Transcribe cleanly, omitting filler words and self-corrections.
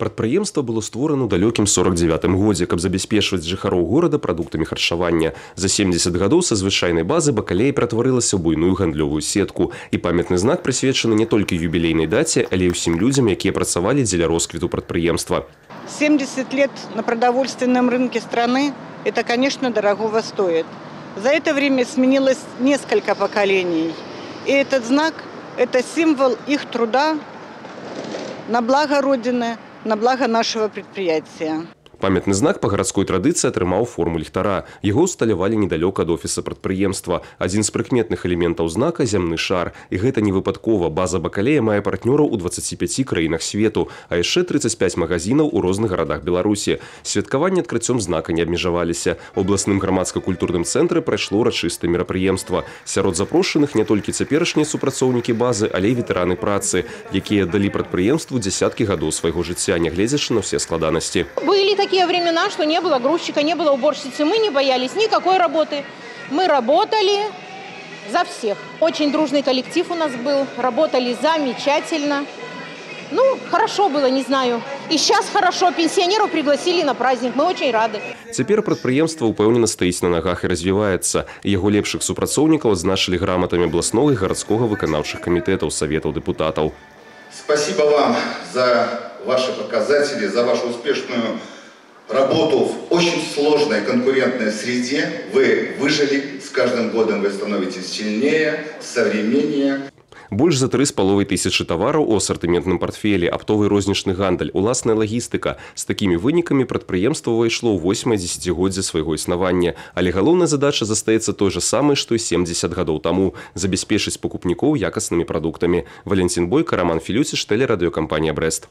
Прадпрыемства было створана ў далёкім 49-м годзе, каб забяспечваць жыхароў горада прадуктамі харчавання. За 70 гадоў са звычайнай базы бакалея ператварылася ў буйную гандлёвую сетку. І памятны знак прысвечаны не толькі юбілейнай даце, але і ўсім людзям, якія працавалі дзеля росквіту прадпрыемства. 70 лет на продовольственном рынке страны – это, конечно, дорогого стоит. За это время сменилось несколько поколений. И этот знак – это символ их труда на благо Родины, на благо нашего предприятия. Памятны знак па гарадской традыцыі атрымаў форму ліхтара. Яго ўсталявалі недалёка ад офіса прадпрыемства. Адзін з прыкметных элементаў знака – зямны шар. І гэта не выпадкова. База бакалея мае партнёраў у 25 краінах свету, а яшчэ 35 магазінаў у розных гарадах Беларусі. Святкаванне адкрыццём знака не абмежаваліся. У абласным грамадска-культурным цэнтры прайшло ўрачыстае мерапрыемства. Сярод запрошаных не толькі цяперашнія супрацоўнікі базы, але і ветэраны працы, якія далі прадпрыемству дзясяткі гадоў свайго жыцця, нягледзячы на ўсе складанасці. Такие времена, что не было грузчика, не было уборщицы, мы не боялись никакой работы. Мы работали за всех. Очень дружный коллектив у нас был, работали замечательно. Ну, хорошо было, не знаю. И сейчас хорошо, пенсионеров пригласили на праздник, мы очень рады. Цяпер прадпрыемства ўпэўнена стаіць на нагах і развіваецца. Яго лепшых супрацоўнікаў адзначылі граматамі абласнога і гарадскога выканаўчых камітэтаў, саветаў дэпутатаў. Спасибо вам за ваши показатели, за вашу успешную работу в очень сложной конкурентной среде. Вы выжили, с каждым годом вы становитесь сильнее, современнее. Больш за 3500 тавараў у асартыментным партфелі, аптовы рознічны гандаль, уласная лагістыка. З такімі вынікамі прадпрыемства ўвайшло ў 8-е дзесяцігоддзе свайго існавання. Але галоўная задача застаецца той жа самай, што і 70 гадоў таму – забяспечыць пакупнікоў якаснымі прадуктамі. Валентин Бойко, Роман Филютиш, телерадиокомпания «Брест».